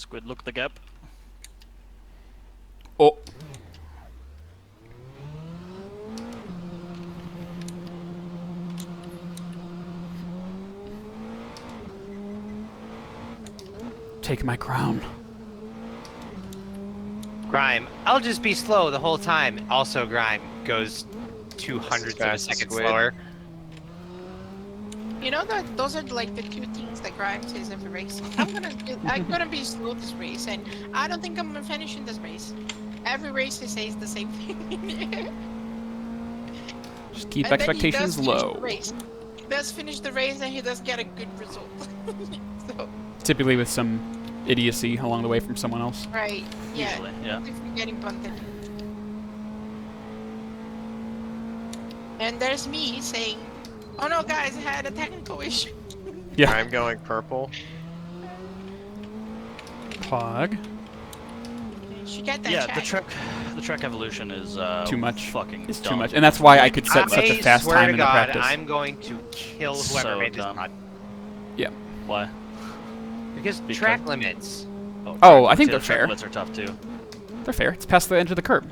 Squid, look at the gap. Oh. Take my crown. Grime, I'll just be slow the whole time. Also, Grime goes 200 of a second slower. You know that those are like the two things that Grime says every race. I'm gonna be slow this race, and I don't think I'm gonna finish in this race. Every race he says the same thing. Just keep And expectations low. He does finish the race, and he does get a good result. So. Typically with some idiocy along the way from someone else. Right. Yeah. Usually, yeah. If you're getting bunted. And there's me saying, "Oh no, guys, I had a technical issue." Yeah. I'm going purple. Pog. You should get that Yeah, check. the truck evolution is Too much. Fucking It's dumb. too much. And that's why I could set such a fast swear time to in the God, practice. I'm going to kill whoever So made this dumb. mod. Yeah. Why? Because track limits. Oh, I think they're track fair. limits are tough too. They're fair. It's past the edge of the curb.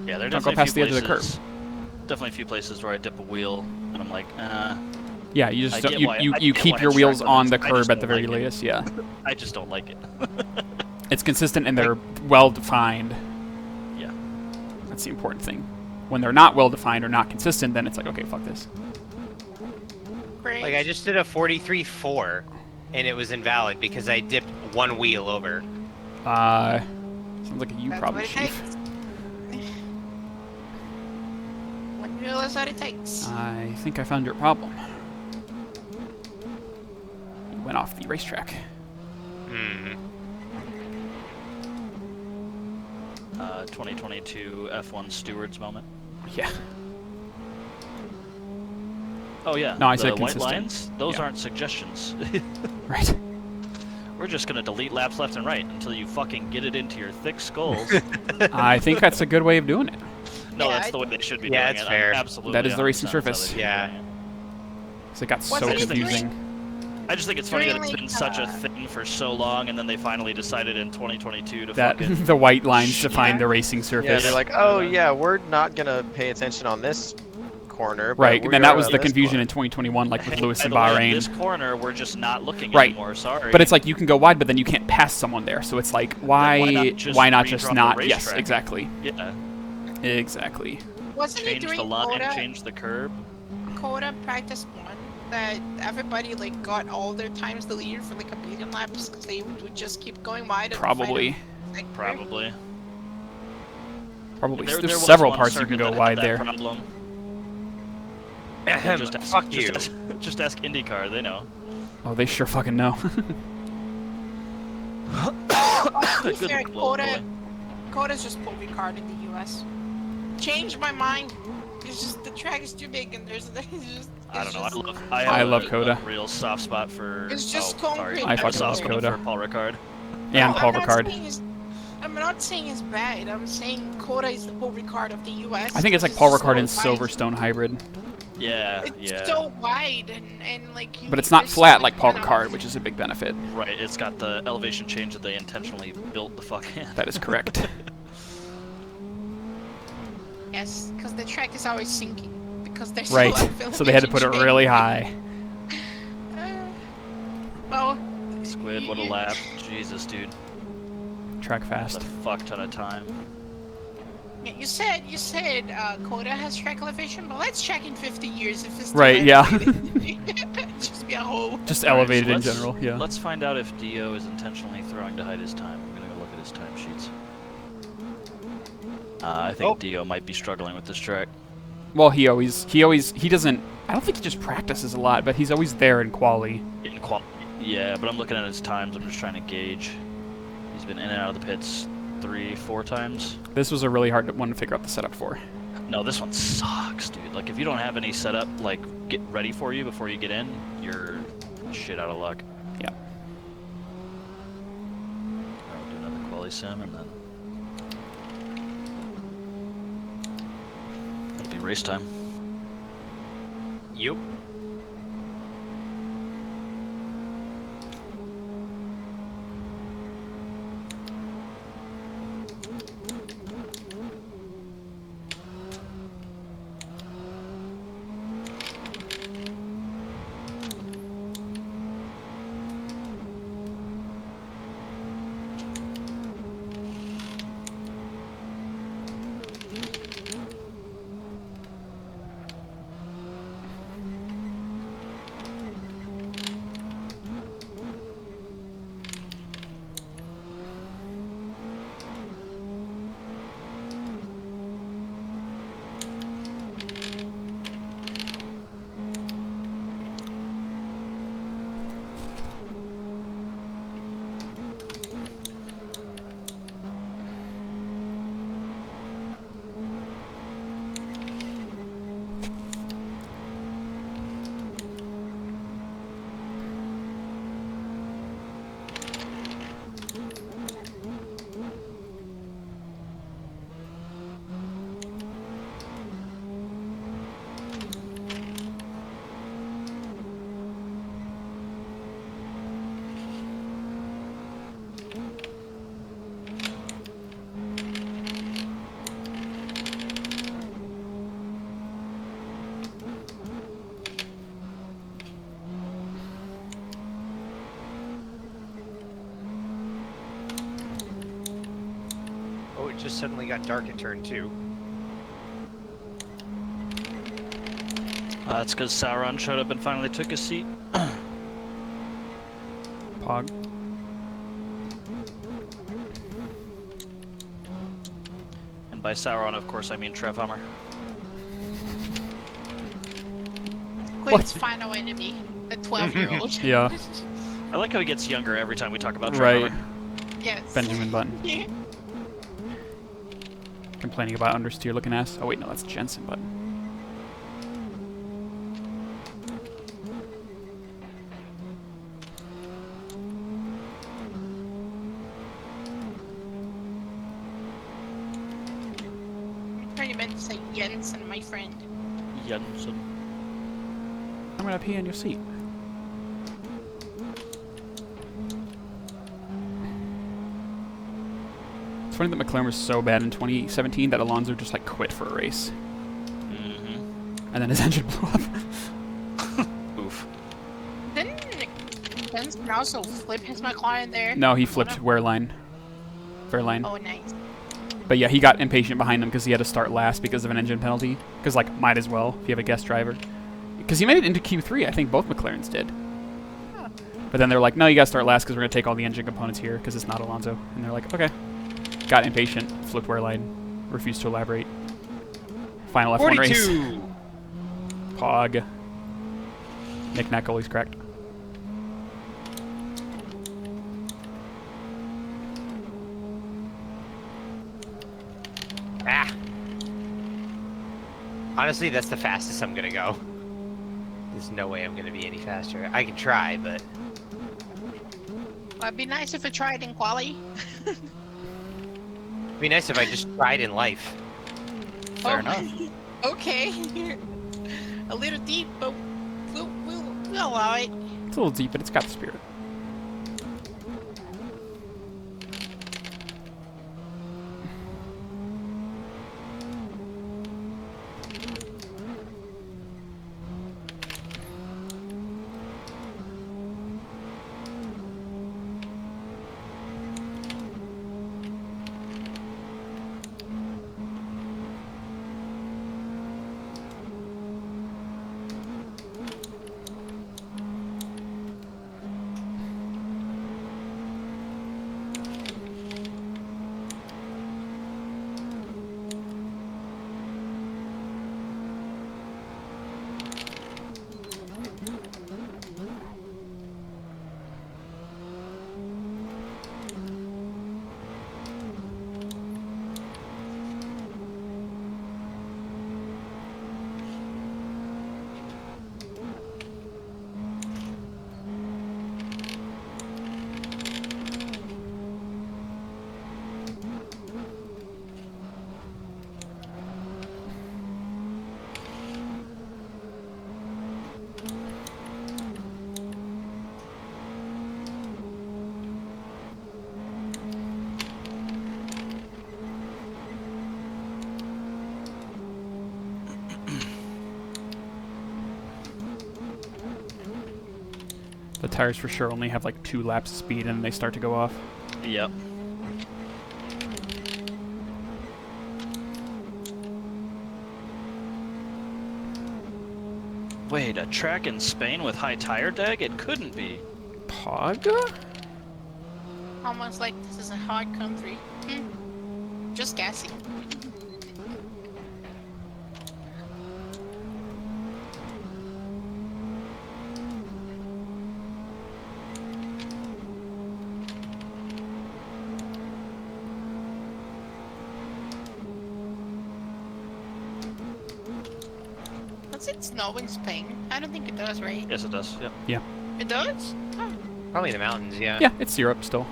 Yeah, they're Don't go definitely past a few the edge of the curb. places. Definitely a few places where I dip a wheel and I'm like, Yeah, you just I don't, get you, why- you, I you get keep why your it's wheels track on the limits, I just curb at the don't very like it. latest. Yeah. I just don't like it. It's consistent and they're well defined. Yeah. That's the important thing. When they're not well defined or not consistent, then it's like, okay, fuck this. Great. Like, I just did a 43.4, and it was invalid because I dipped one wheel over. Sounds like a you That's problem, what it Chief. takes. One wheel is what it takes. I think I found your problem. You went off the racetrack. Hmm. 2022 F1 stewards moment. Yeah. Oh yeah. No, I the said white consistent. lines. Those Yeah. aren't suggestions. Right. We're just gonna delete laps left and right until you fucking get it into your thick skulls. I think that's a good way of doing it. No, Yeah, that's the way they should be Yeah, doing it's it. fair. Absolutely. That is the racing 100% that's how surface. they should be Yeah. doing it. Because it got What's so it doing? confusing. I just think it's funny that it's Really, been such a thing for so long, and then they finally decided in 2022 to That fucking. the white lines define Yeah. the racing Yeah, surface. they're like, oh yeah, we're not gonna pay attention on this corner. But Right, we and that are was on the this confusion corner. in 2021, like with Hey, Lewis by and the way, on Bahrain. This corner, we're just not looking Right. anymore. Sorry. But it's like you can go wide, but then you can't pass someone there. So it's like, why why not just just redraw the not? Yes, racetrack? exactly, Yeah. exactly. Wasn't it Change during the line, Coda, change the curb. Coda practice 1 that everybody like got all their times deleted for like a million laps because they would just keep going wide? and Probably, find a- Probably. probably. There There's was several one parts you circuit can go that had wide that there. Problem. Ahem, Just ask, fuck you. Just ask IndyCar, they know. Oh, they sure fucking know. To be Good fair, little boy. Coda's just pulled card in the US. Changed my mind. It's just the track is too big and there's just. I don't know. Just, I I have love a Coda. real soft spot for. It's just sorry. concrete. I have a fucking soft love spot Coda. for Paul Ricard. And No, Paul I'm not Ricard. saying I'm not saying it's bad. I'm saying Coda is the Paul Ricard of the US. I think it's like Paul Ricard and Silverstone hybrid, Yeah, It's yeah. so wide and like. but it's not there's flat so like much Paul runoff. Ricard, which is a big benefit. Right, it's got the elevation change that they intentionally built the fuck in. That is correct. Yes, because the track is always sinking because there's Right. a lot of So they had to put it elevation really change. high. Well, Squid, what a lap. Jesus, dude. Track That's fast. a fuck ton of time. yeah, you said Coda has track elevation, but let's check in 50 years if it's still Right, yeah. elevated. Just be a hole. Just Alright, elevated so in let's- general, yeah. Let's find out if Dio is intentionally throwing to hide his time. I'm gonna go look at his time sheets. I think Dio might be struggling with this track. Well, he doesn't, I don't think he just practices a lot, but he's always there in quali. Yeah, but I'm looking at his times. I'm just trying to gauge. He's been in and out of the pits 3-4 times. This was a really hard one to figure out the setup for. No, this one sucks, dude. Like, if you don't have any setup, like, get ready for you before you get in, you're shit out of luck. Yeah. I'll do another quali sim, and then it'll be race time. Yup. just suddenly got dark at turn 2. That's because Sauron showed up and finally took his seat. Pog. And by Sauron, of course, I mean Trevhammer. Quick's final enemy, a 12-year-old. Yeah. I like how he gets younger every time we talk about Right. Trevhammer. Yes. Benjamin Button. Complaining about understeer looking ass. Oh wait, no, that's Jensen Button. I thought you meant to say Jensen, my friend. Jensen. I'm gonna pee on your seat. It's funny that McLaren was so bad in 2017 that Alonso just like quit for a race, Mm-hmm. and then his engine blew up. Oof. Didn't Jensen also flip his McLaren there? No, he flipped Wehrlein. Wehrlein. Oh, nice. But yeah, he got impatient behind him because he had to start last because of an engine penalty. Because like, might as well if you have a guest driver. Because he made it into Q3. I think both McLarens did. Huh. But then they're like, no, you gotta start last because we're gonna take all the engine components here because it's not Alonso. And they're like, okay. Got impatient, flipped Wehrlein, refused to elaborate. Final F1 race. 42! Pog. Knick-knack, goalie's cracked. Ah! Honestly, that's the fastest I'm gonna go. There's no way I'm gonna be any faster. I can try, but... Well, it'd be nice if I tried in quali. It'd be nice if I just tried in life. Fair Oh. enough. Okay. A little deep, but we'll allow it. It's a little deep, but it's got the spirit. The tires for sure only have like 2 laps of speed and then they start to go off. Yep. Wait, a track in Spain with high tire drag? It couldn't be. Pog? Almost like this is a hard country. Just guessing. Does it snow in Spain? I don't think it does, right? Yes, it does. Yep. Yeah. It does? Oh. Probably the mountains, yeah. Yeah, it's Europe still.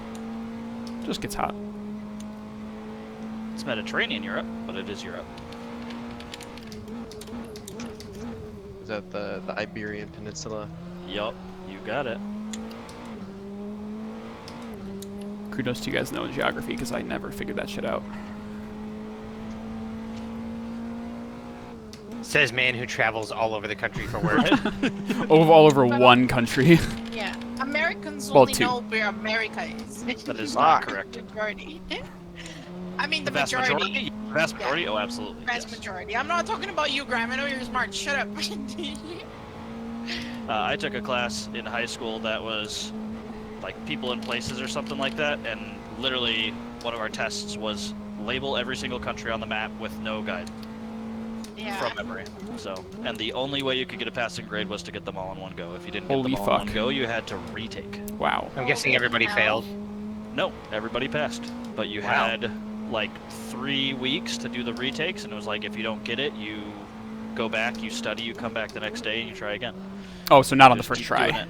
Just gets hot. It's Mediterranean Europe, but it is Europe. Is that the Iberian Peninsula? Yup, you got it. Kudos to you guys knowing geography because I never figured that shit out. Says man who travels all over the country for work. All over one country. Yeah. Americans Well, only 2. know where America is. That is not correct. Majority. I mean the vast majority. majority. Vast majority. Oh, absolutely. Vast yes. majority. I'm not talking about you, Graham. I know you're smart. Shut up. I took a class in high school that was like people in places or something like that, and literally one of our tests was label every single country on the map with no guide Yeah. from memory. So, and the only way you could get a passing grade was to get them all in one go. If you didn't get Holy them all in fuck. one go, you had to retake. Wow. I'm guessing everybody Hell. failed. No, everybody passed, but you Wow. had like 3 weeks to do the retakes, and it was like if you don't get it, you go back, you study, you come back the next day, and you try again. Oh, so not on the Just first keep doing try. it.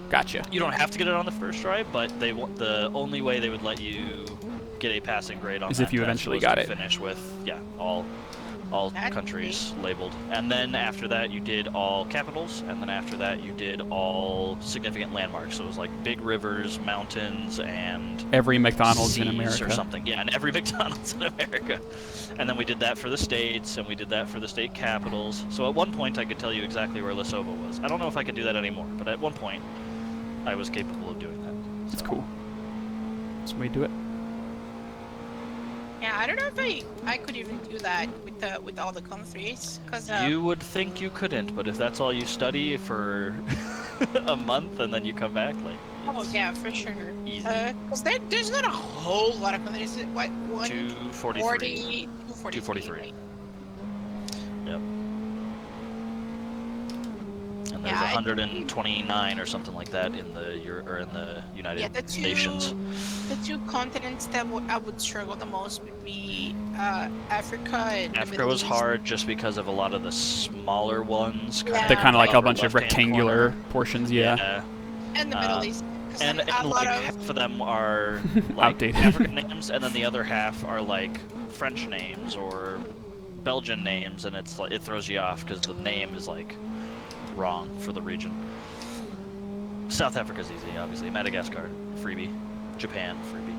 Gotcha. You don't have to get it on the first try, but they the only way they would let you get a passing grade on Is that if you test eventually was got to it. finish with all That's countries labeled, and then after that you did all capitals, and then after that you did all significant landmarks. So it was like big rivers, mountains, and Every McDonald's in seas America. or something. Yeah, and every McDonald's in America. And then we did that for the states, and we did that for the state capitals. So at one point I could tell you exactly where Lesotho was. I don't know if I could do that anymore, but at one point I was capable of doing that. That's So. cool. That's the way to do it. Yeah, I don't know if I could even do that with all the countries, cause You would think you couldn't, but if that's all you study for a month and then you come back, like, oh it's yeah, for sure. easy. Cause there's not a whole lot of countries. What 243. 243. Right? Yep. And there's Yeah, I 129 or something like that in the United Yeah, the Nations. the two continents that I would struggle the most would be Africa and the Africa Middle was East. hard just because of a lot of the smaller ones. Yeah. They're kind of like a upper bunch of left-hand rectangular corner. portions, yeah. Yeah. And the Middle East. 'Cause And, then a and lot like of half of them are like Outdated. African names, and then the other half are like French names or Belgian names, and it's like it throws you off because the name is like wrong for the region. South Africa's easy, obviously. Madagascar, freebie. Japan, freebie.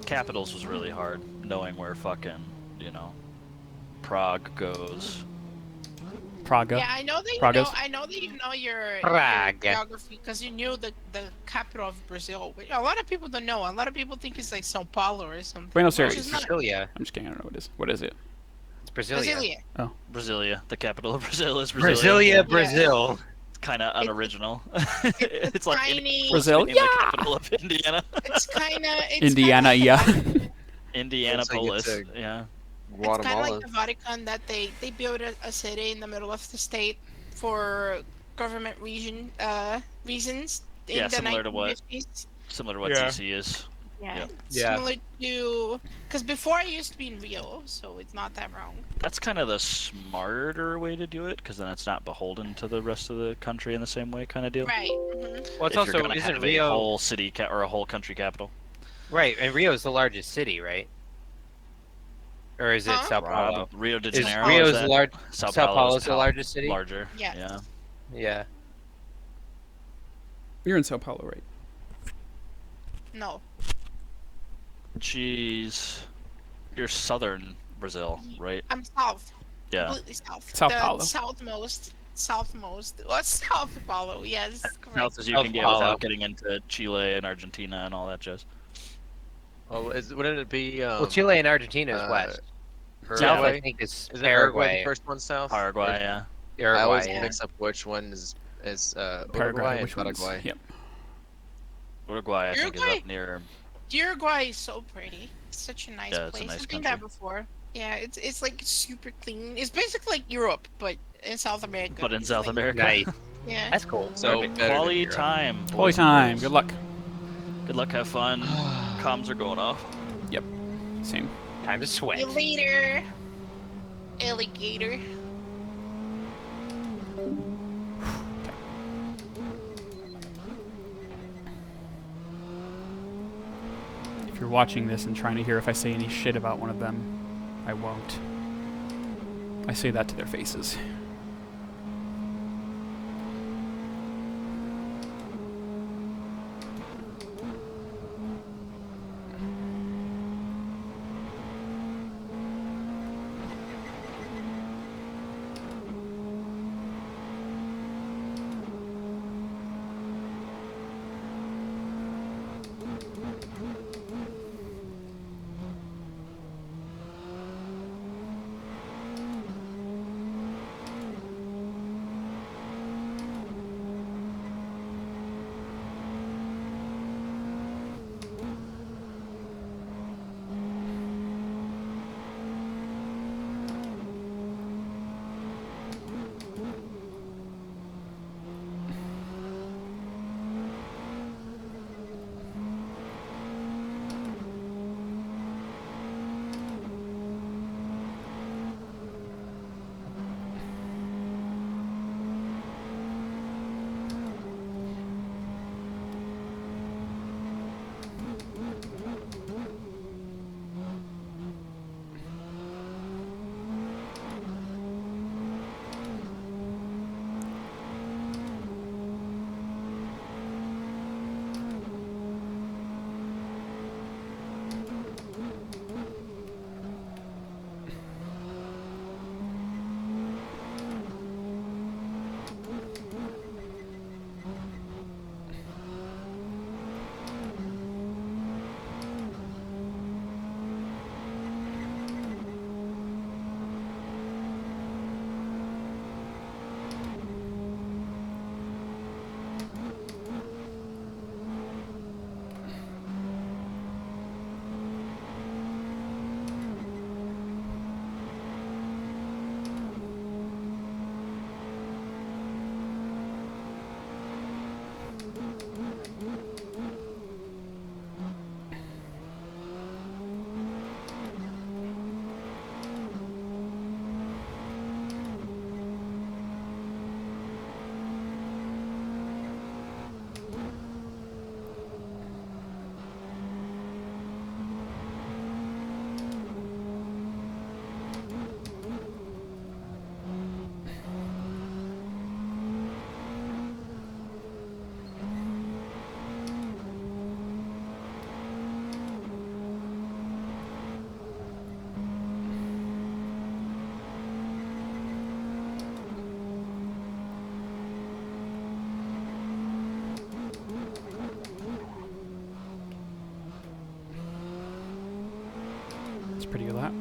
Capitals was really hard, knowing where fucking, Prague goes. Praga. yeah, I know that you Pragas. know. I know that you know your Praga. geography because you knew the capital of Brazil. Which a lot of people don't know. A lot of people think it's like Sao Paulo or something. Buenos which Aires. is not. Brasilia. I'm just kidding. I don't know what it is. What is it? It's Brasilia. Brasilia. Brasilia, the capital of Brazil is Brasilia. Brasilia, Brazil. It's kind of unoriginal. It's like tiny. Brazil? the capital of Indiana. It's kind of. Indiana, yeah. Indianapolis, It's like yeah. It's kind of Guatemala. like the Vatican that they built a city in the middle of the state for government reasons. In Yeah, the similar to what 1950s. Similar to what Yeah. DC is. Yeah. Yeah. Similar to because before I used to be in Rio, so it's not that wrong. That's kind of the smarter way to do it, because then it's not beholden to the rest of the country in the same way, kind of deal. Right. Well, it's If you're also gonna isn't have a Rio whole city or a whole country capital. right? And Rio is the largest city, right? Or is it Huh? Sao Paulo? Rio de Is Janeiro. Rio's that? large? Sao Sao Paulo's Paulo's the largest city? Larger. Yes. Yeah. Yeah. You're in Sao Paulo, right? No. Jeez. You're southern Brazil, right? I'm south. Yeah. Completely south. Sao The Paulo. Southmost. What's South Paulo? Yes. Correct. South as you Sao can get Paulo. without getting into Chile and Argentina and all that jazz. Oh, wouldn't it be? Well, Chile and Argentina is west. Yeah, South, I Paraguay? think, is Isn't Paraguay Paraguay. the first one south? Paraguay, yeah. I always Uruguay. yeah. mix up which one is Uruguay Paraguay, and which one's? Paraguay. Yep. Uruguay, I think, is Uruguay? up near. Uruguay is so pretty. It's such a nice Yeah, it's a place. nice I've been there country. before. Yeah, it's like super clean. It's basically like Europe, but in South America. But in It's South like- America. Nice. Yeah. That's cool. So Perfect. better than Quality Europe. time. Holy boys and time. girls. Good luck. Good luck. Have fun. Comms are going off. Same. Time to sweat. See you later, alligator. If you're watching this and trying to hear if I say any shit about one of them, I won't. I say that to their faces. pretty good lap.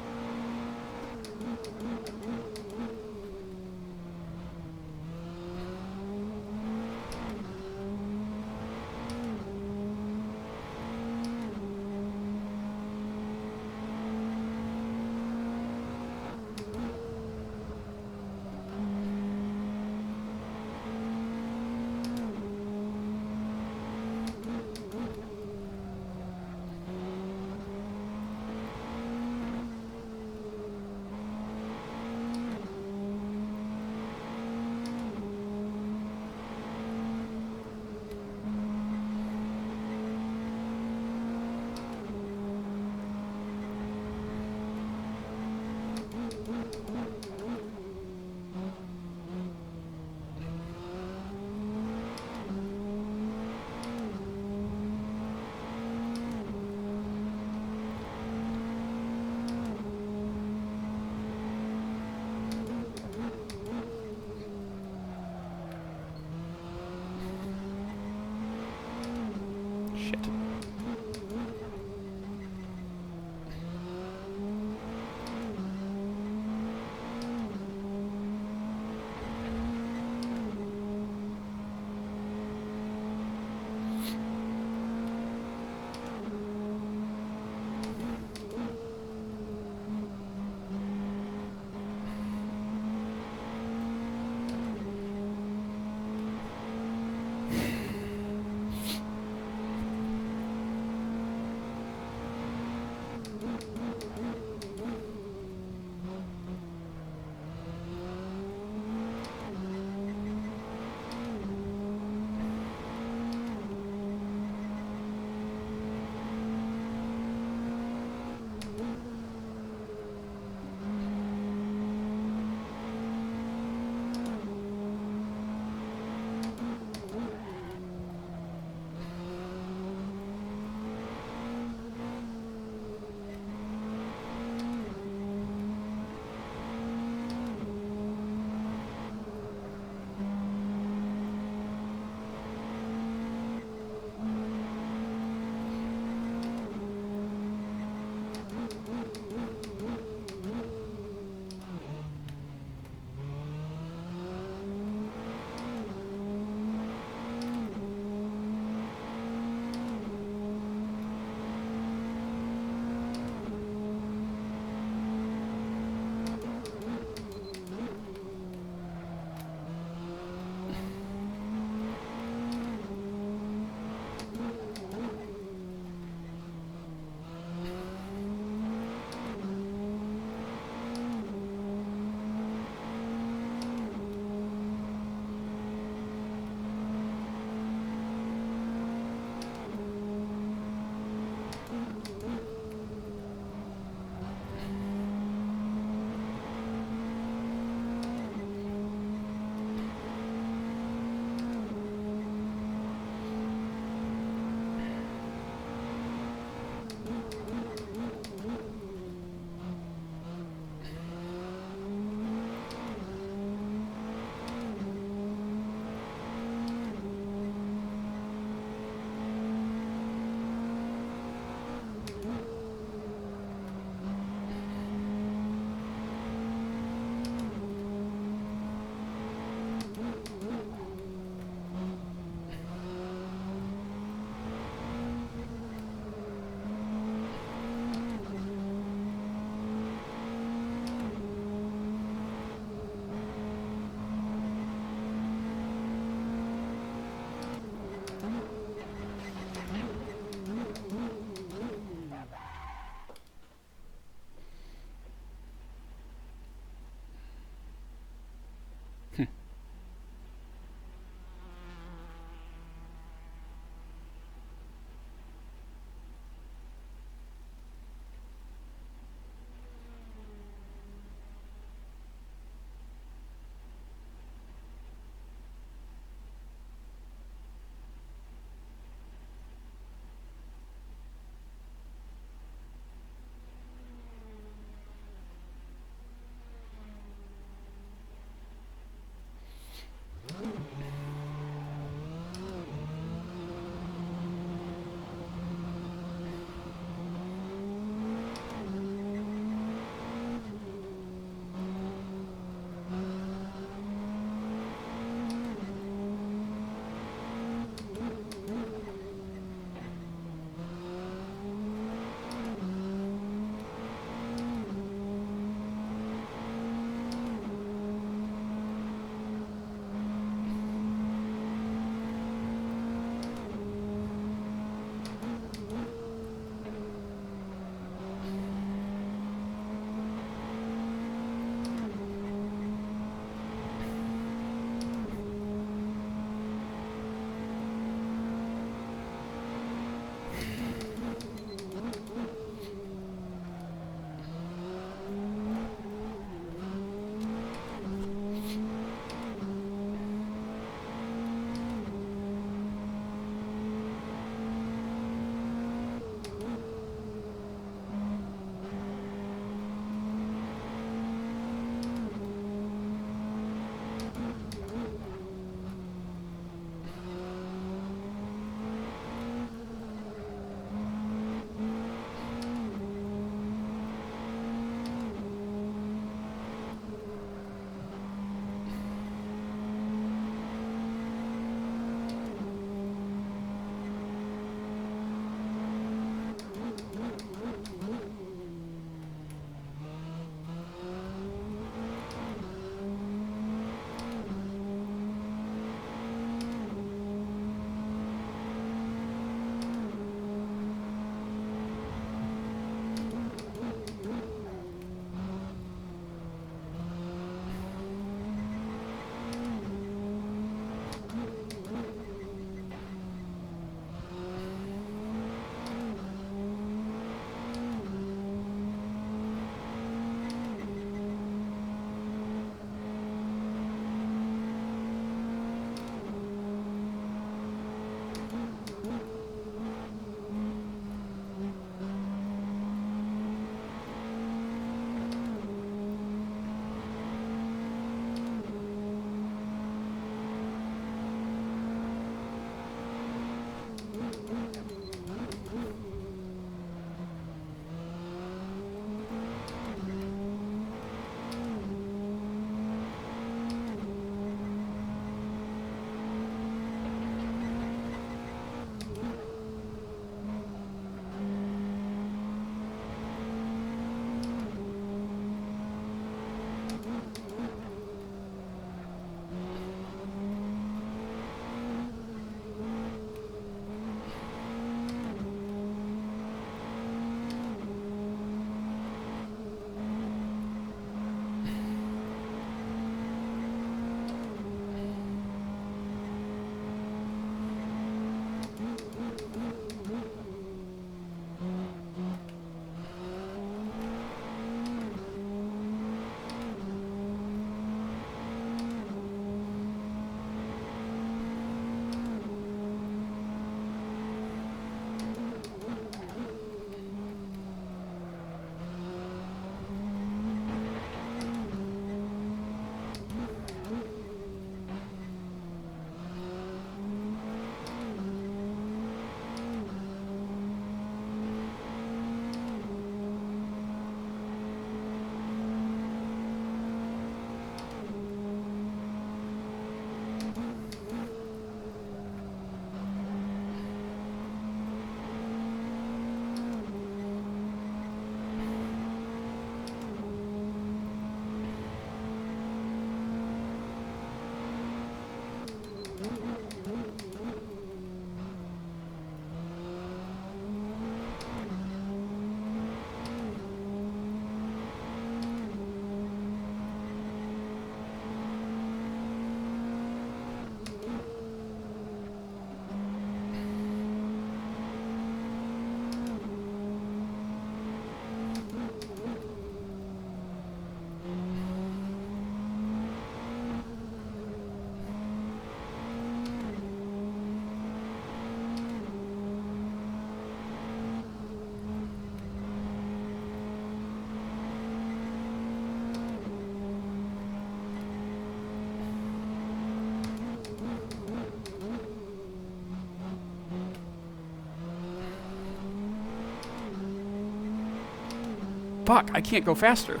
Fuck, I can't go faster.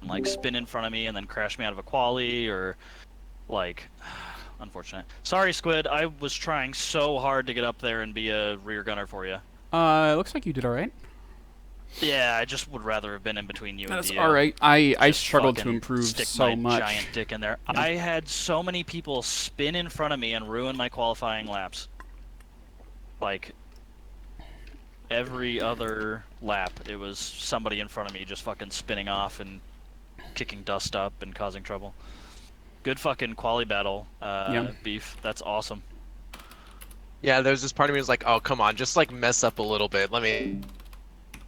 Like spin in front of me and then crash me out of a quali, or like unfortunate. Sorry, Squid, I was trying so hard to get up there and be a rear gunner for you. It looks like you did alright. Yeah, I just would rather have been in between you That's and Dio. alright. I Just struggled to fucking improve stick so my much. giant dick in there. Yeah. I had so many people spin in front of me and ruin my qualifying laps. Like every other lap, it was somebody in front of me just fucking spinning off and kicking dust up and causing trouble. Good fucking quali battle, Beef. That's awesome. Yeah, there's this part of me was like, oh, come on, just like mess up a little bit. Let me.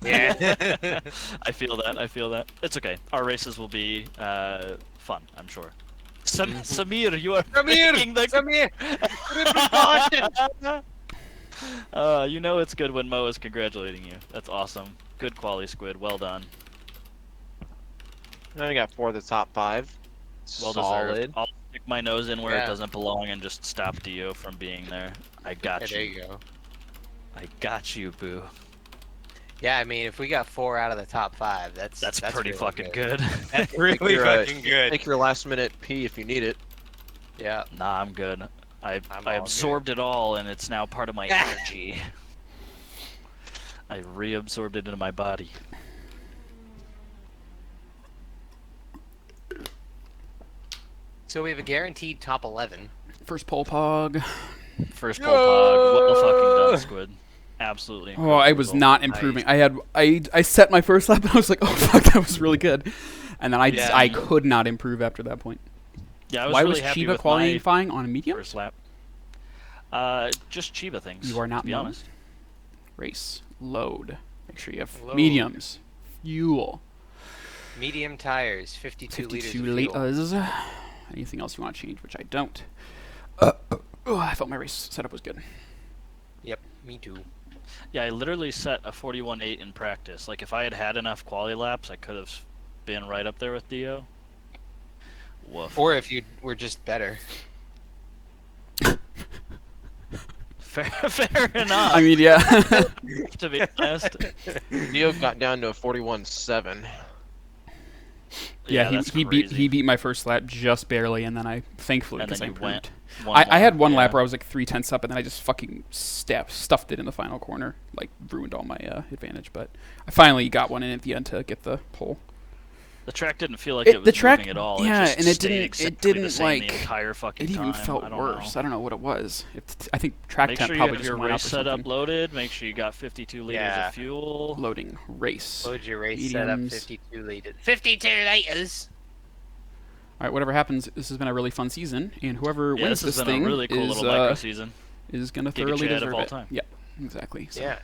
Yeah. I feel that. I feel that. It's okay. Our races will be fun, I'm sure. Samir, you are making the. Samir! You know it's good when Mo is congratulating you. That's awesome. Good quali, Squid. Well done. I only got 4 of the top 5. Well Solid. deserved. I'll stick my nose in where it Yeah. doesn't belong and just stop Dio from being there. I got Yeah, there you. you go. I got you, boo. Yeah, I mean, if we got 4 out of the top 5, that's pretty really fucking good. That's really fucking good. Take your last minute pee if you need it. Yeah. Nah, I'm good. I I'm I all absorbed it all, and it's now part of my energy. I reabsorbed it into my body. So we have a guaranteed top 11. First pole pog. First pole pog. Well fucking done, Squid. Absolutely. Oh, I was not improving. I set my first lap and I was like, oh fuck, that was really good. And then I could not improve after that point. Yeah, I was Why really was happy Chiba with qualifying on a medium? first lap. Just Chiba things. You are not to be known. honest. Race. Load. Make sure you have Load. mediums. Fuel. Medium tires, 52 liters. 52 of fuel. liters. Anything else you want to change, which I don't. Oh, I felt my race setup was good. Yep, me too. Yeah, I literally set a 41.8 in practice. Like, if I had had enough quali laps, I could have been right up there with Dio. Woof. Or if you were just better. Fair enough. I mean, yeah. To be honest. Dio got down to a 41.7. Yeah, that's he crazy. beat my first lap just barely, and then I thankfully And because I then you improved. went I had one yeah. lap where I was like 3/10 up, and then I just fucking stuffed it in the final corner, like ruined all my advantage. But I finally got one in at the end to get the pole. The track didn't feel like it was the track, moving at all. yeah, it just and it stayed didn't. exactly It the didn't same like. the entire fucking It even time. felt I don't worse. know. I don't know what it was. I think track Make temp sure you probably have just your went up race or setup something. loaded. Make sure you got 52 liters Yeah. of fuel. Loading race. Load your race setup, Mediums. 52 liters. 52 liters! All right, whatever happens, this has been a really fun season, and whoever Yeah, wins this this has been thing a really cool is little micro season. gonna Giga thoroughly Chad of deserve all it. time. Yeah, exactly. So. Yeah.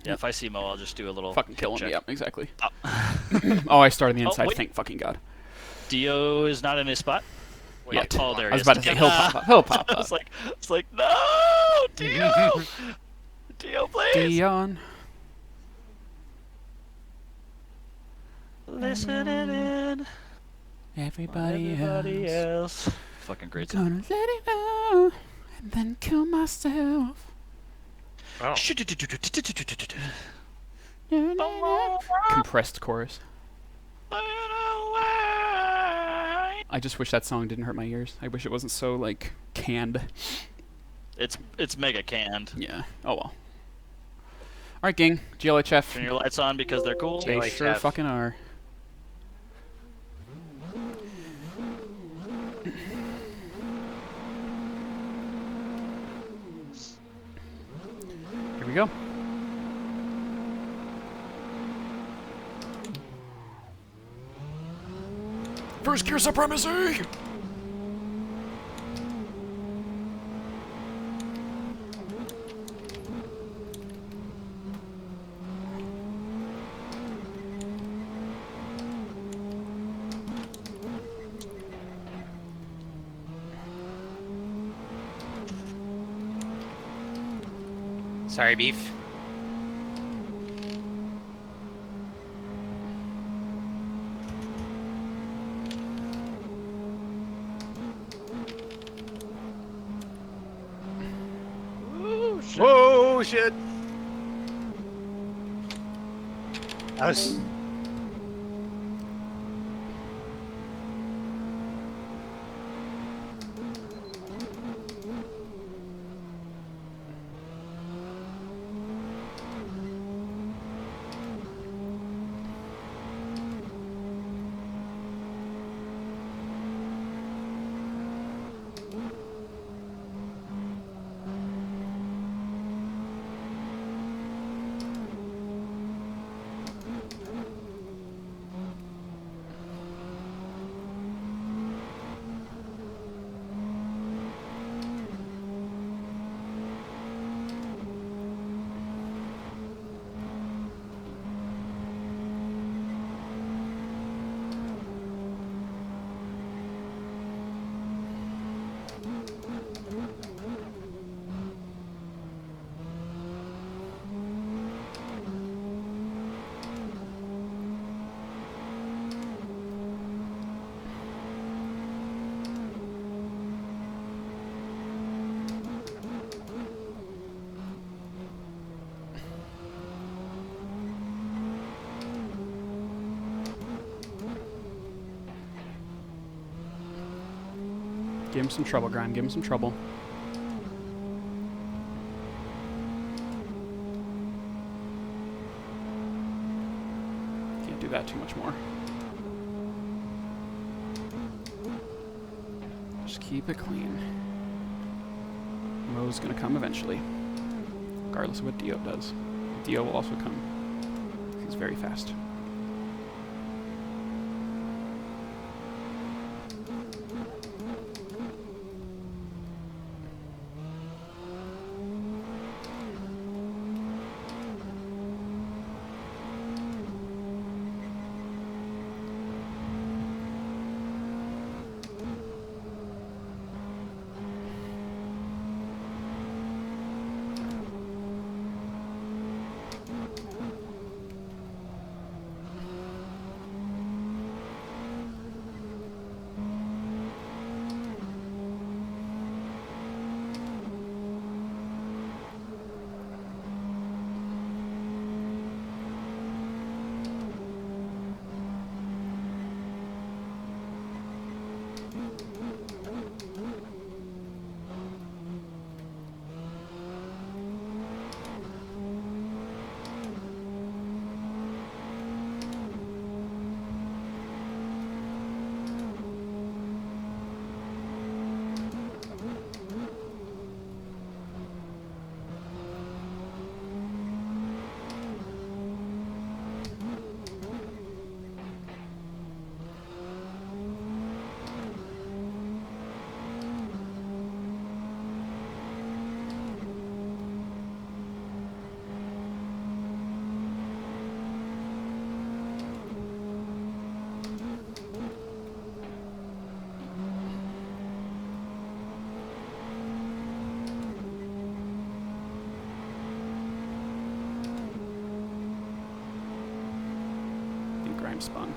Yeah, if I see Mo, I'll just do a little Fucking kill him. check. Yeah, exactly. Oh. Oh, I started the Oh, inside. wait. Thank fucking God. Dio is not in his spot. Wait, Yet. Oh, there he I was is. about to say he'll pop up. He'll pop I up. was like, no, Dio, Dio, please. Dion. Listen in. Everybody else. Fucking great song. Gonna let it go and then kill myself. Oh. Compressed chorus. I just wish that song didn't hurt my ears. I wish it wasn't so like canned. It's mega canned. Yeah. Oh well. All right, gang. GLHF. Turn your lights on because they're cool. They GLHF. sure fucking are. Here we go. First gear supremacy! Sorry, Beef. Whoa, shit! That was... Give him some trouble, Grime. Give him some trouble. Can't do that too much more. Just keep it clean. Mo's gonna come eventually, regardless of what Dio does. Dio will also come. He's very fast. Grime spun.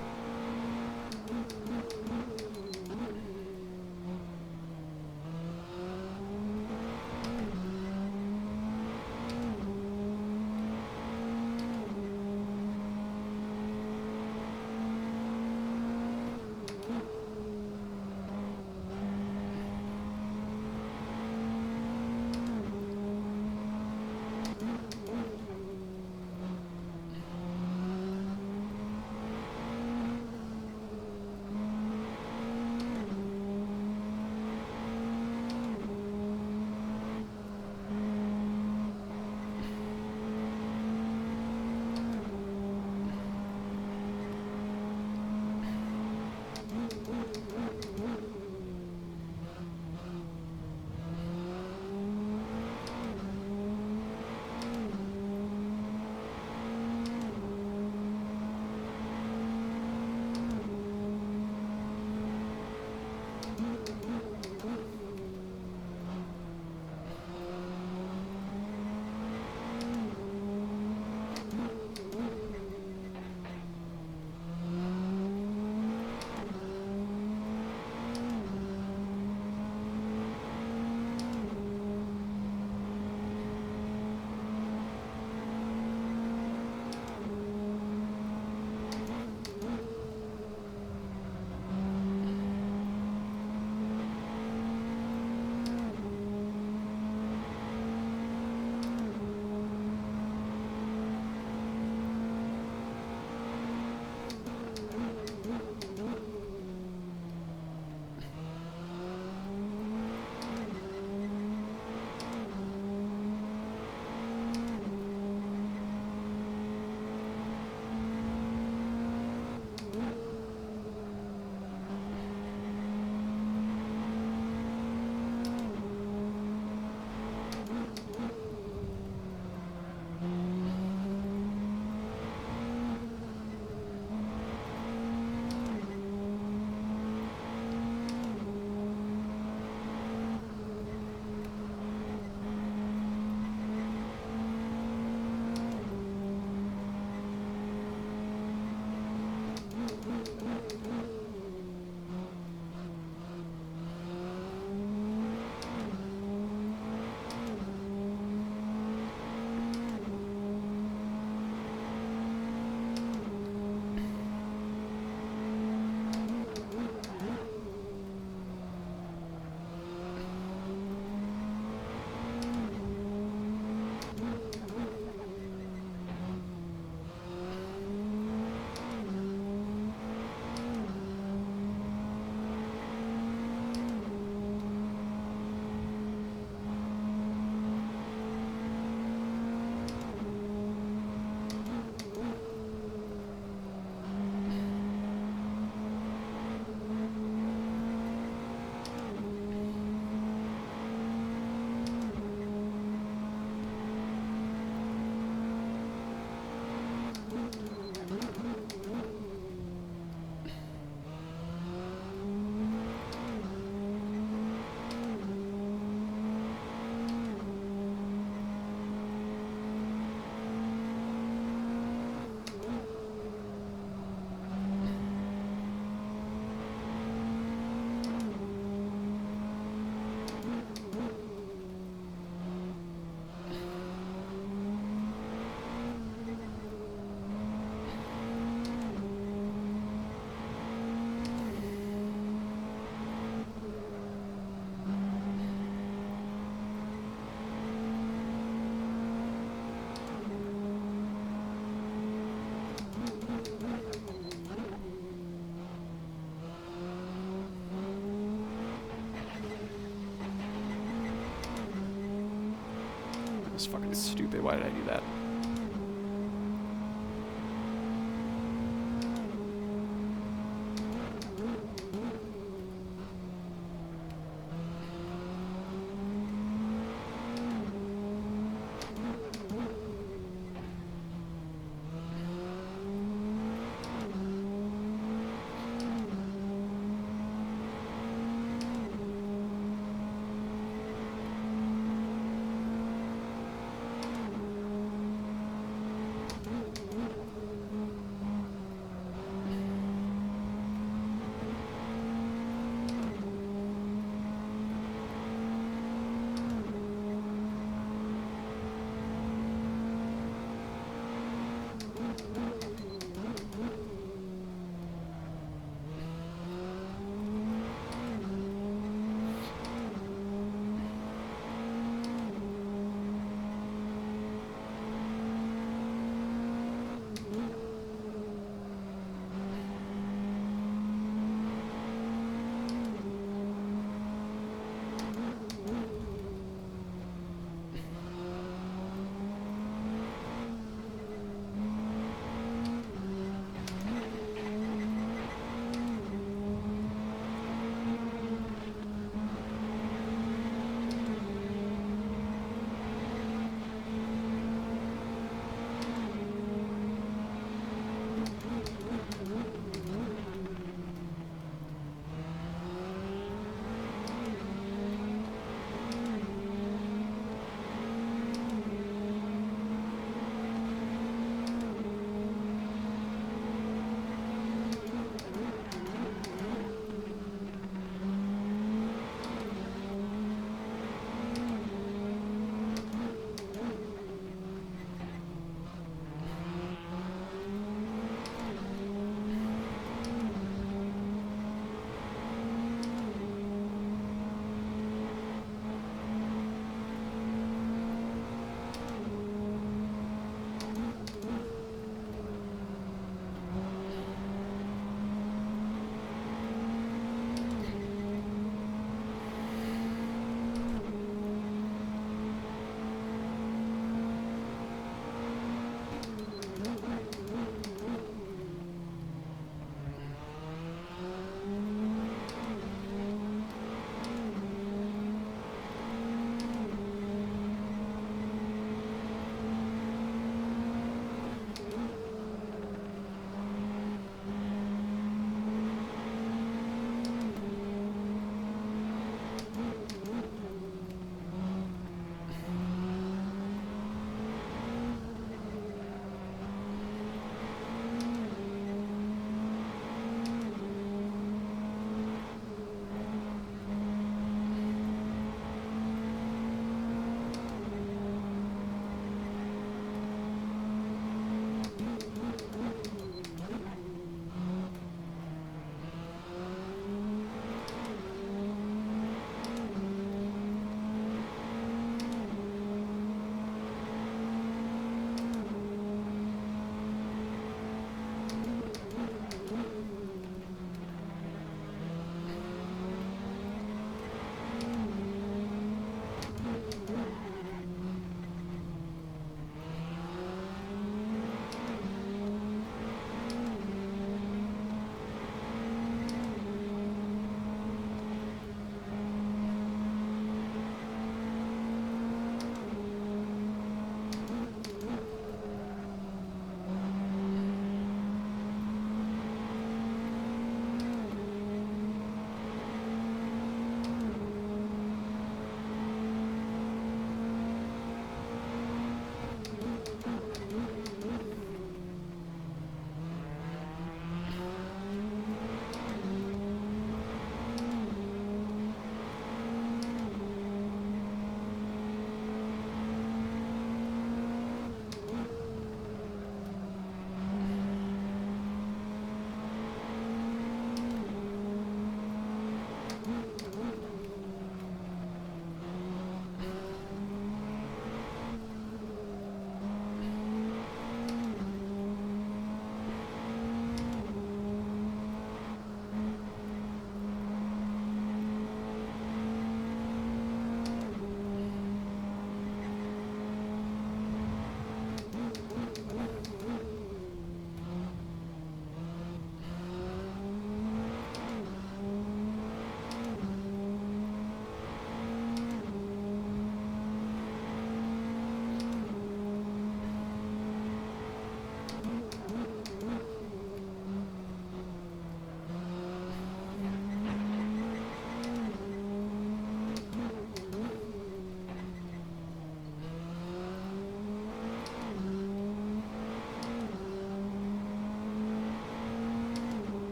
just fucking stupid. Why did I do that?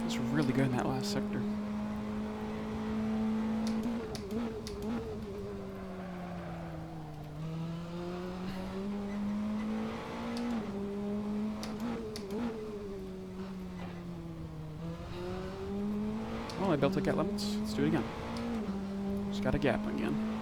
was really good in that last sector. Well, I built a gap limits. Let's do it again. Just got a gap again.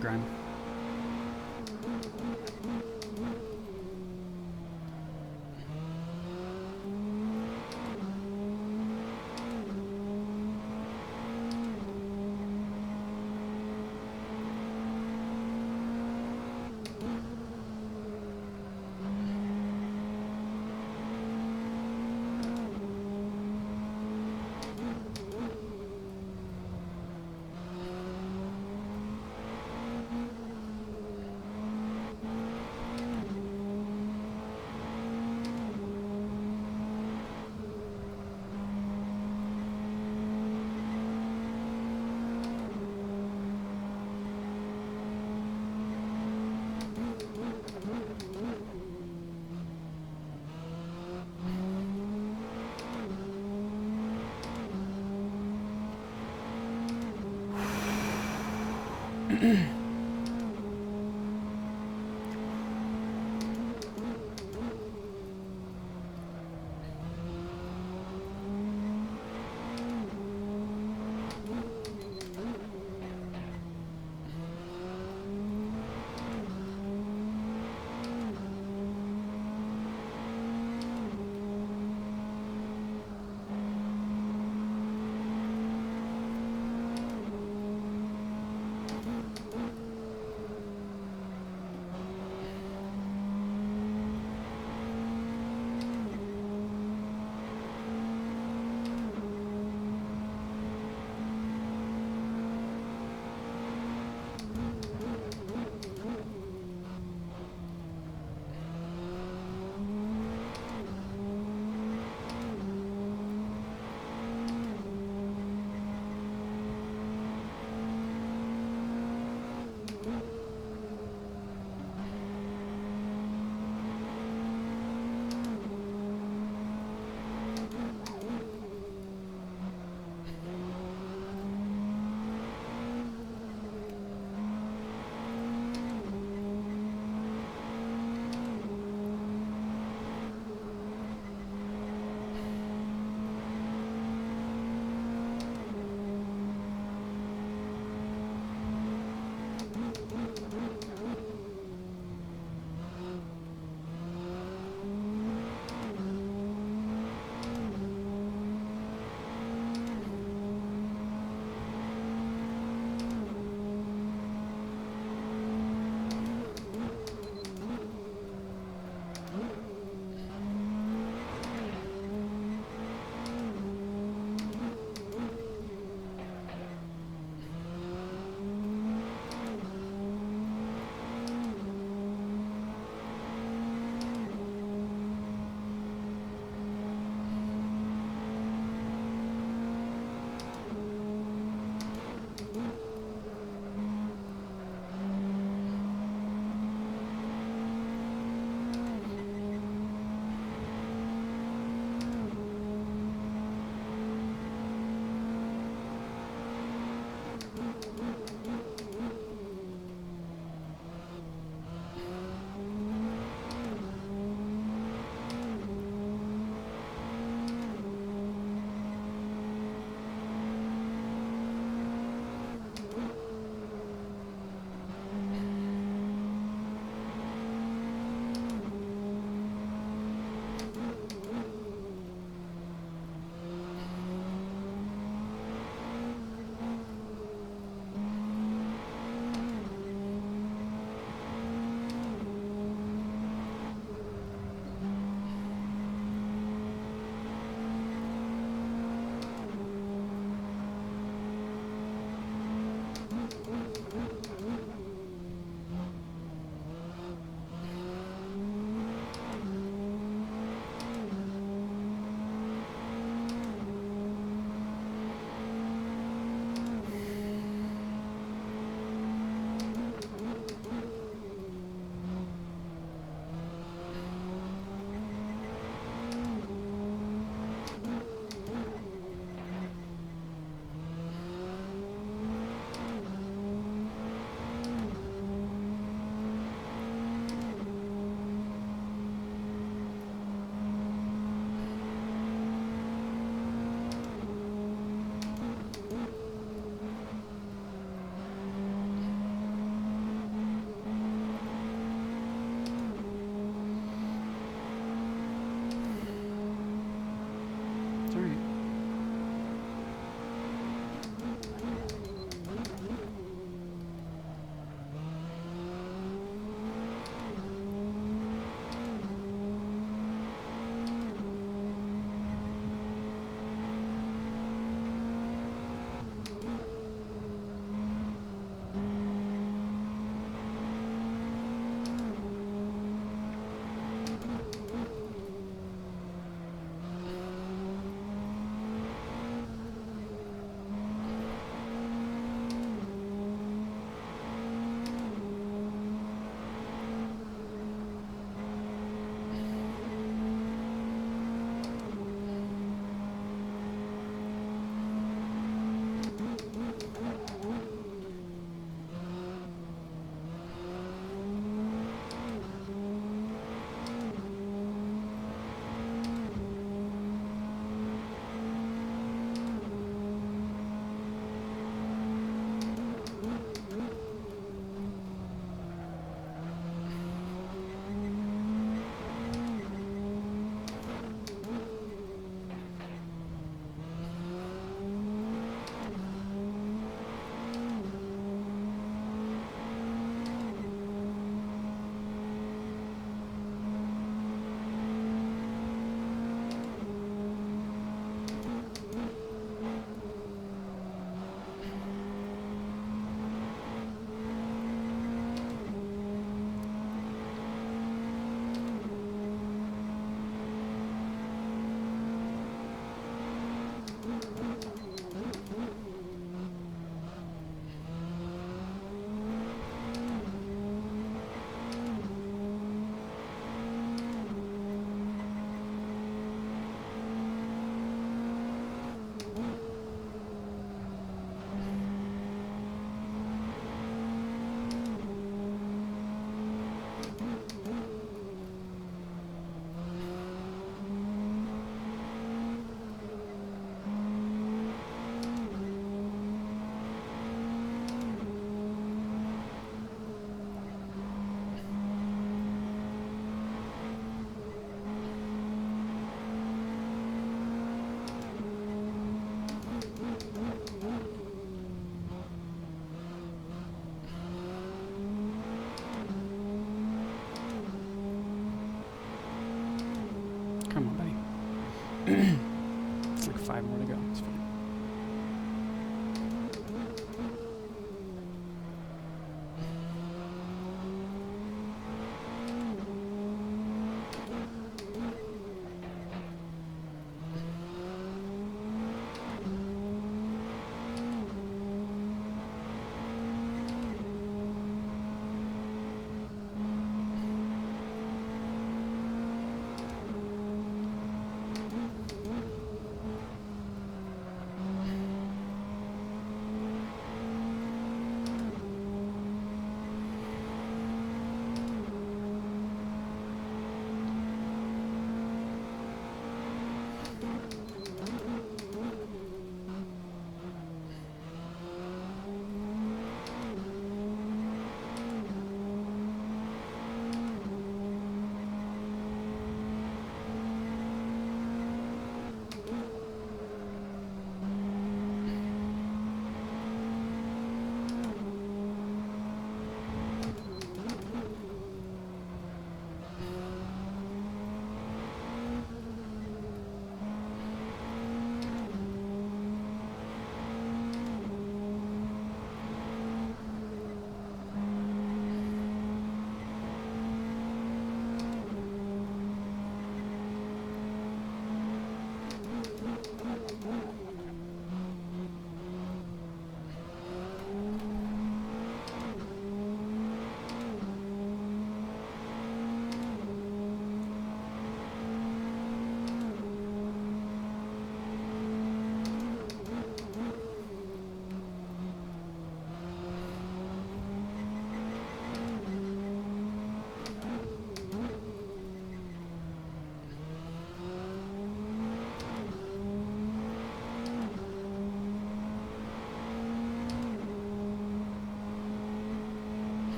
Grime.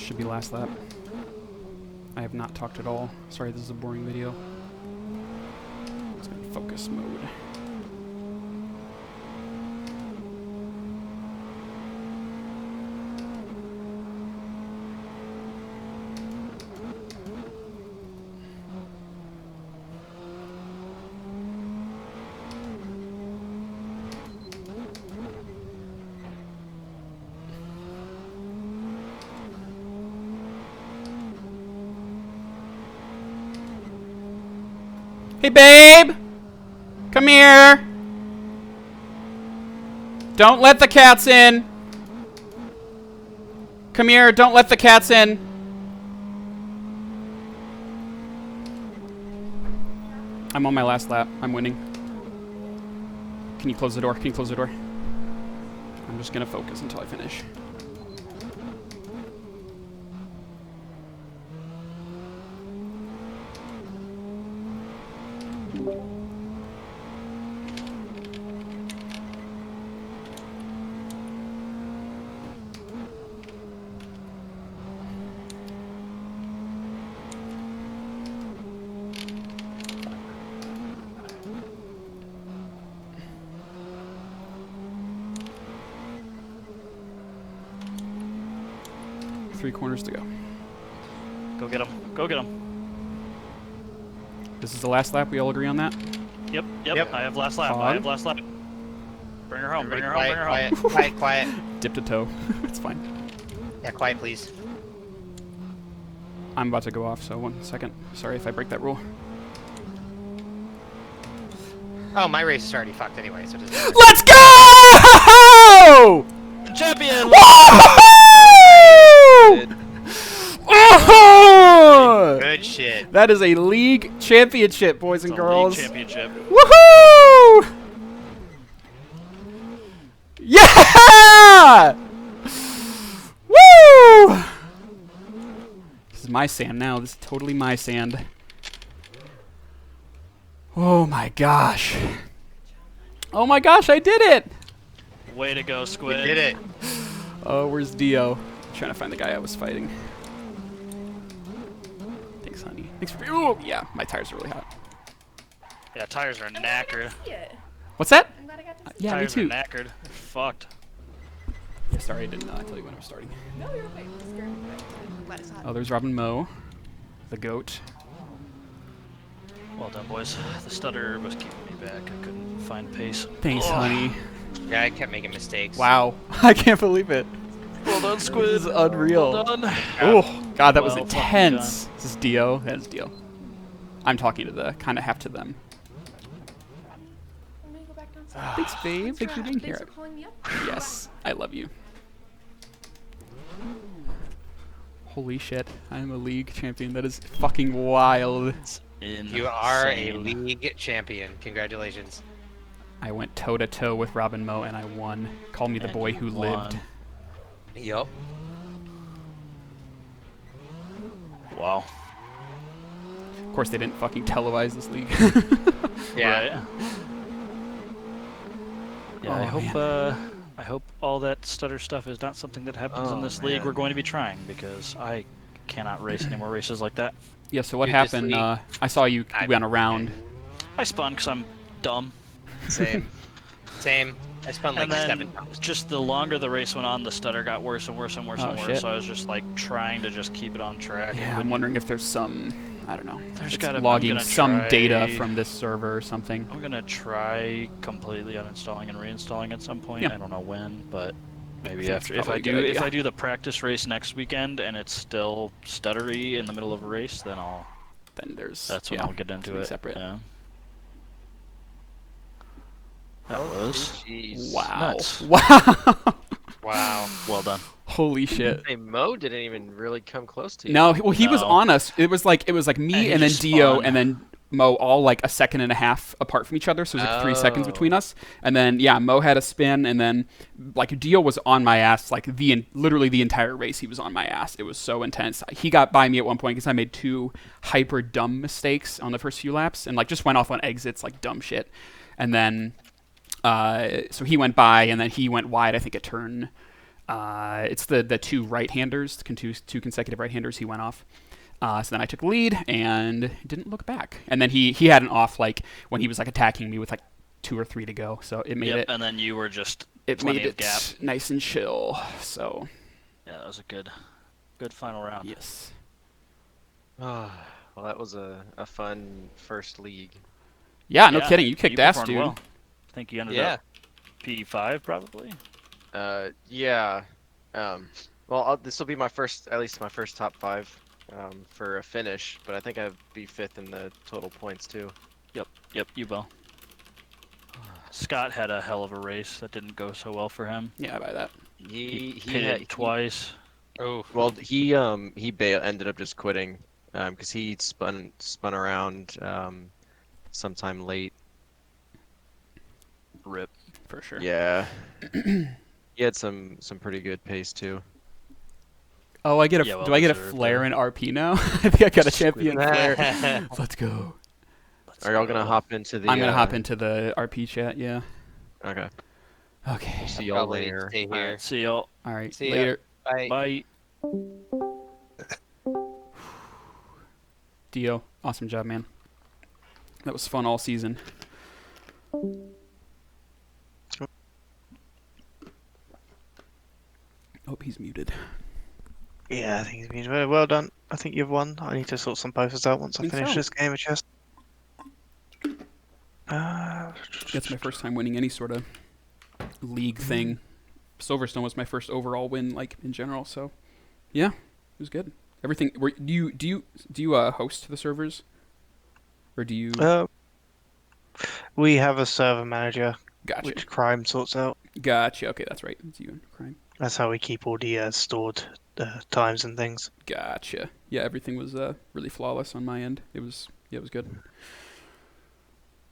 Should be last lap. I have not talked at all. Sorry, this is a boring video. It's gonna be focus mode. Hey, babe! Come here! Don't let the cats in! Come here, don't let the cats in! I'm on my last lap. I'm winning. Can you close the door? Can you close the door? I'm just gonna focus until I finish. Three corners to go. Go get him. Go get him. This is the last lap. We all agree on that? Yep. Yep. I have last lap. I have last lap. Bring her home. Bring her home. Bring her home. Quiet, quiet. Dip to toe. It's fine. Yeah, quiet, please. I'm about to go off, so 1 second. Sorry if I break that rule. Oh, my race is already fucked anyway, so it doesn't matter. Let's go! Champion! Woo! Oh! Good shit. That is a league championship, boys and It's a girls. league championship. Woohoo! Yeah! Woo! This is my sand now. This is totally my sand. Oh my gosh. Oh my gosh, I did it! Way to go, Squid. We did it. Oh, where's Dio? I'm trying to find the guy I was fighting. Thanks, honey. Thanks for. Ooh, yeah, my tires are really hot. Yeah, tires are knackered. What's that? I'm glad I got to see Yeah, me Tires too. are knackered. They're fucked. Yeah, sorry, I didn't tell you when I was starting. No, you're okay. I'm scared. I'm glad it's not. Oh, there's Robin Moe, the goat. Well done, boys. The stutter was keeping me back. I couldn't find pace. Thanks, honey. Yeah, I kept making mistakes. Wow, I can't believe it. Well done, Squid. This is unreal. Well done. Oh, God, that was Well fucking intense. This is Dio. That is Dio. I'm talking to the kind of half to them. I'm gonna go back downstairs. Thanks, babe. Thanks for being Thanks here. for calling me up. Yes, I love you. Holy shit, I'm a league champion. That is fucking wild. You are a Insane. league champion. Congratulations. I went toe to toe with Robin Moe and I won. Call me the And boy you who won. lived. Yup. Wow. Of course, they didn't fucking televise this league. Yeah. Right. Yeah, Oh, I hope all that stutter stuff is not something that happens in this league. man. We're going to be trying because I cannot race any more races like that. Yeah, so what Dude, this happened? league- I saw you I- went around. I spun because I'm dumb. Same. Same. I spun like And then 7 times. just the longer the race went on, the stutter got worse and worse and worse Oh, and worse. shit. So I was just like trying to just keep it on track. Yeah, I'm wondering if there's some, I don't know, There's it's gotta- I'm logging gonna some try- data from this server or something. I'm gonna try completely uninstalling and reinstalling at some point. Yeah. I don't know when, but maybe That's after. If probably I a good do, if idea. I do the practice race next weekend and it's still stuttery in the middle of a race, then Then there's that's when yeah, I'll get into something it. separate. Yeah. That was Jeez. Wow. Nuts. Wow. Wow. well done. Holy shit. Hey, Mo didn't even really come close to you. No, well, he was No. on us. It was like And me he and then just Dio spun. and then Mo, all like a second and a half apart from each other. So it was like 3 seconds Oh. between us. And then yeah, Mo had a spin, and then like Dio was on my ass like literally the entire race. He was on my ass. It was so intense. He got by me at one point because I made 2 hyper dumb mistakes on the first few laps and like just went off on exits like dumb shit. And then so he went by, and then he went wide. I think at turn It's the two right-handers, two consecutive right-handers. He went off. So then I took the lead and didn't look back. And then he had an off like when he was like attacking me with like 2 or 3 to go. So it made it. And then you were just It plenty made of gap. it nice and chill. So Yeah, that was a good final round. yes. Well, that was a fun first league. Yeah, no kidding. You kicked ass, performed dude. well. I think you ended up P5 probably. Yeah. Well, this will be at least my first top 5 for a finish, but I think I'd be 5th in the total points too. Yep, you will. Scott had a hell of a race that didn't go so well for him. Yeah, I buy that. He Pitted twice. Oh. Well, he ended up just quitting because he spun around sometime late. Rip. For sure. Yeah. He had some pretty good pace too. Oh, I get a. Yeah, well do I get a deserved, flare yeah. in RP now? I think I got a champion flare. Let's go. Are y'all gonna hop into the? I'm gonna hop into the RP chat. Yeah. Okay. Okay. See y'all Probably later. stay All here. right, see y'all. All right. See ya. Later. Bye. Bye. Dio, awesome job, man. That was fun all season. Oh, he's muted. Yeah, I think he's been very well done. I think you've won. I need to sort some posters out once I Think finish so. this game of chess. That's my first time winning any sort of league thing. Silverstone was my first overall win, like in general. So, yeah, it was good. Everything. Do you host the servers, or do you? We have a server manager, Gotcha. which Crime sorts out. Gotcha. Okay, that's right. It's you and Crime. That's how we keep all the stored times and things. Gotcha. Yeah, everything was really flawless on my end. It was good.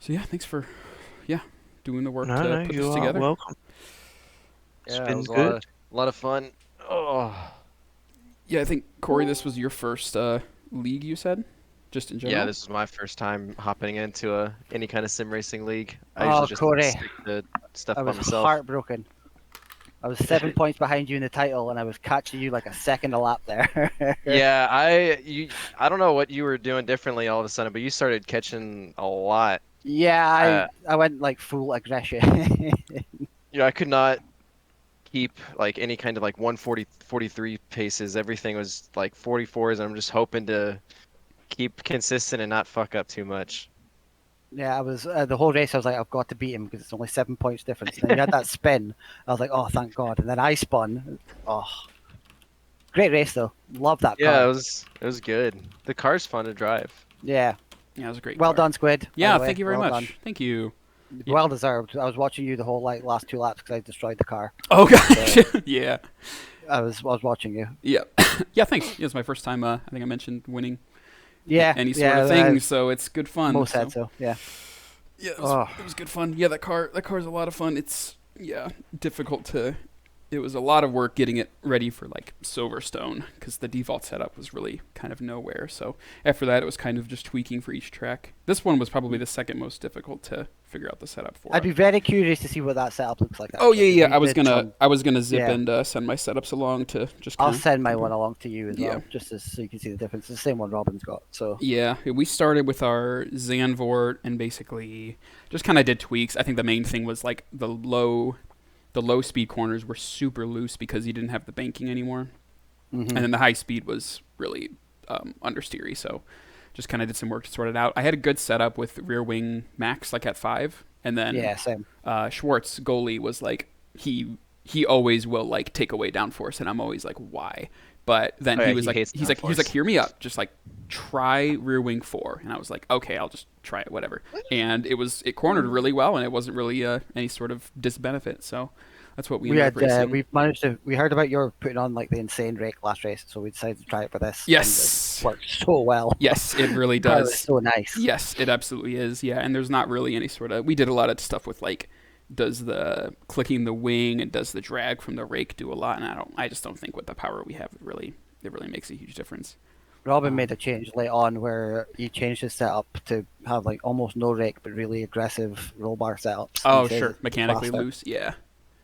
So yeah, thanks for doing the work to No, put you this are together. welcome. It's Yeah, been it was good. a lot of fun. Oh. Yeah, I think Corey, this was your first league. You said, just in general. Yeah, this is my first time hopping into any kind of sim racing league. I Oh, usually just Corey. stick to stuff I by was myself. heartbroken. I was 7 points behind you in the title, and I was catching you like a second a lap there. Yeah, I don't know what you were doing differently all of a sudden, but you started catching a lot. Yeah, I went like full aggression. I could not keep like any kind of like 140, 43 paces. Everything was like 44s, and I'm just hoping to keep consistent and not fuck up too much. Yeah, I was the whole race. I was like, I've got to beat him because it's only 7 points difference. And then you had that spin. I was like, oh, thank God. And then I spun. Oh, great race though. Love that Yeah, car. it was good. The car's fun to drive. Yeah. Yeah, it was a great. Well car. done, Squid. by Yeah, the way. thank you very Well much. done. Thank you. Well deserved. I was watching you the whole like last 2 laps because I destroyed the car. Oh gosh. Yeah. I was watching you. Yeah. Yeah. Thanks. Yeah, it's my first time. I think I mentioned winning. Yeah. Any sort of thing, so it's good fun. Most said so. Yeah. Yeah, Oh. it was good fun. Yeah, that car's a lot of fun. It's difficult to. It was a lot of work getting it ready for like Silverstone because the default setup was really kind of nowhere. So after that, it was kind of just tweaking for each track. This one was probably the second most difficult to figure out the setup for. I'd be very curious to see what that setup looks like. Oh actually, yeah. because I was gonna zip yeah. and send my setups along to just. I'll kinda send my compare. one along to you as Yeah. well, just so you can see the difference. It's the same one Robin's got. So Yeah, we started with our Zandvoort and basically just kind of did tweaks. I think the main thing was like the low speed corners were super loose because you didn't have the banking anymore, and then the high speed was really understeery. So just kind of did some work to sort it out. I had a good setup with rear wing max like at 5, and then yeah, same. Schwartz goalie was like he always will like take away downforce, and I'm always like why. But then Oh, yeah, he was he like hates he's like downforce. hear me up, just like try rear wing 4, and I was like okay, I'll just try it, whatever. And it cornered really well, and it wasn't really any sort of disbenefit. So that's what we ended up racing. We heard about your putting on like the insane rake last race, so we decided to try it for this. Yes. and it worked so well. Yes, it really It was does. so nice. Yes, it absolutely is. Yeah, and there's not really any sort of. We did a lot of stuff with like, does the clicking the wing and does the drag from the rake do a lot? And I just don't think with the power we have, it really makes a huge difference. Robin made a change late on where he changed his setup to have like almost no rake but really aggressive roll bar setups. Oh He says sure, it's mechanically faster. loose. Yeah,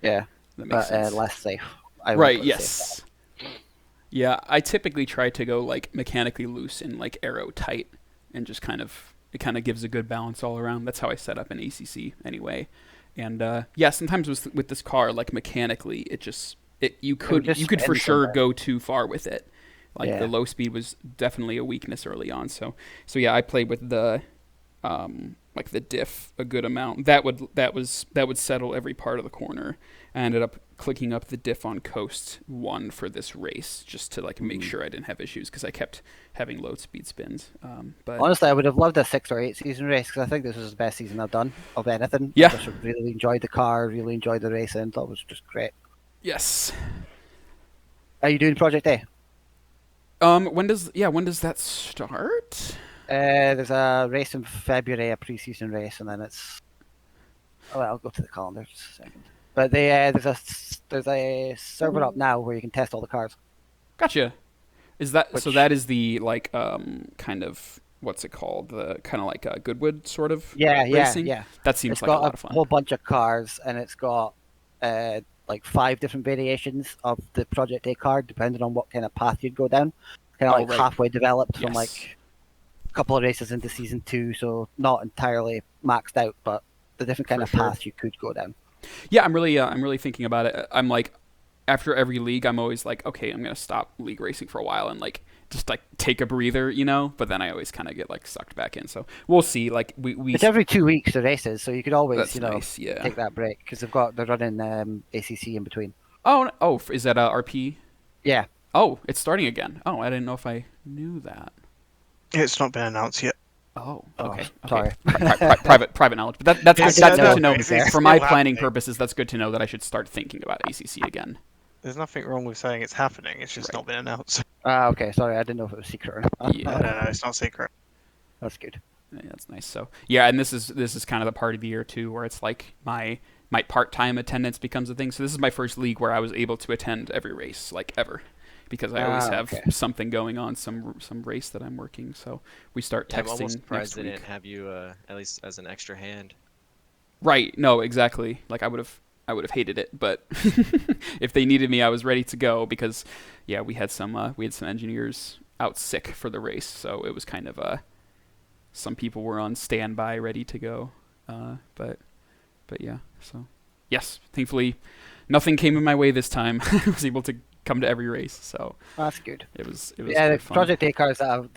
Yeah, that makes but sense. less safe. I would Right. go the same. Yes. Yeah, I typically try to go like mechanically loose and like aero tight, and just it kind of gives a good balance all around. That's how I set up an ACC anyway. And yeah, sometimes with this car, like mechanically, you could just for spin sure somewhere. go too far with it. Like Yeah. the low speed was definitely a weakness early on. So yeah, I played with the like the diff a good amount. That would settle every part of the corner. I ended up clicking up the diff on coast 1 for this race just to like make sure I didn't have issues because I kept having low speed spins. But Honestly, I would have loved a 6 or 8 season race because I think this was the best season I've done of anything. Yeah. I just really enjoyed the car, really enjoyed the racing. Thought it was just great. yes. Are you doing Project A? When does that start? There's a race in February, a pre-season race, and then it's. Oh, I'll go to the calendar just a second. But there's a server up now where you can test all the cars. Gotcha. Is that so? Which- That is the like kind of what's it called? The kind of like a Goodwood sort of Yeah, racing. yeah. That seems It's like a got lot of fun. whole bunch of cars, and it's got like 5 different variations of the Project A car, depending on what kind of path you'd go down. Kind of Oh, like right. halfway developed from Yes. like a couple of races into season 2, so not entirely maxed out, but the different kind For of sure. paths you could go down. Yeah, I'm really thinking about it. I'm like, after every league, I'm always like, okay, I'm gonna stop league racing for a while and like just like take a breather, you know. But then I always kind of get like sucked back in. So we'll see. Like we It's every 2 weeks the races, so you could always that's nice. Yeah. take that break because they're running ACC in between. Oh, is that RP? Yeah, Oh, it's starting again. Oh, I didn't know if I knew that. It's not been announced yet. Oh, Oh, okay. sorry. Private knowledge, but that's Yes, good no, to know. it's For my still planning happening. purposes, that's good to know that I should start thinking about ACC again. There's nothing wrong with saying it's happening. It's just Right. not been announced. Okay, sorry, I didn't know if it was secret or not. Yeah. No, it's not secret. That's good. Yeah, that's nice. So yeah, and this is kind of the part of the year too where it's like my part-time attendance becomes a thing. So this is my first league where I was able to attend every race, like ever, because I always have okay. something going on, some race that I'm working. So we start Yeah, I'm texting almost surprised next they week. didn't have you at least as an extra hand. Right? No, exactly. Like I would have hated it, but if they needed me, I was ready to go because yeah, we had some engineers out sick for the race, so it was kind of some people were on standby, ready to go. But yeah, so yes, thankfully, nothing came in my way this time. I was able to come to every race, so That's good. it was Yeah, the quite fun. Project A cars that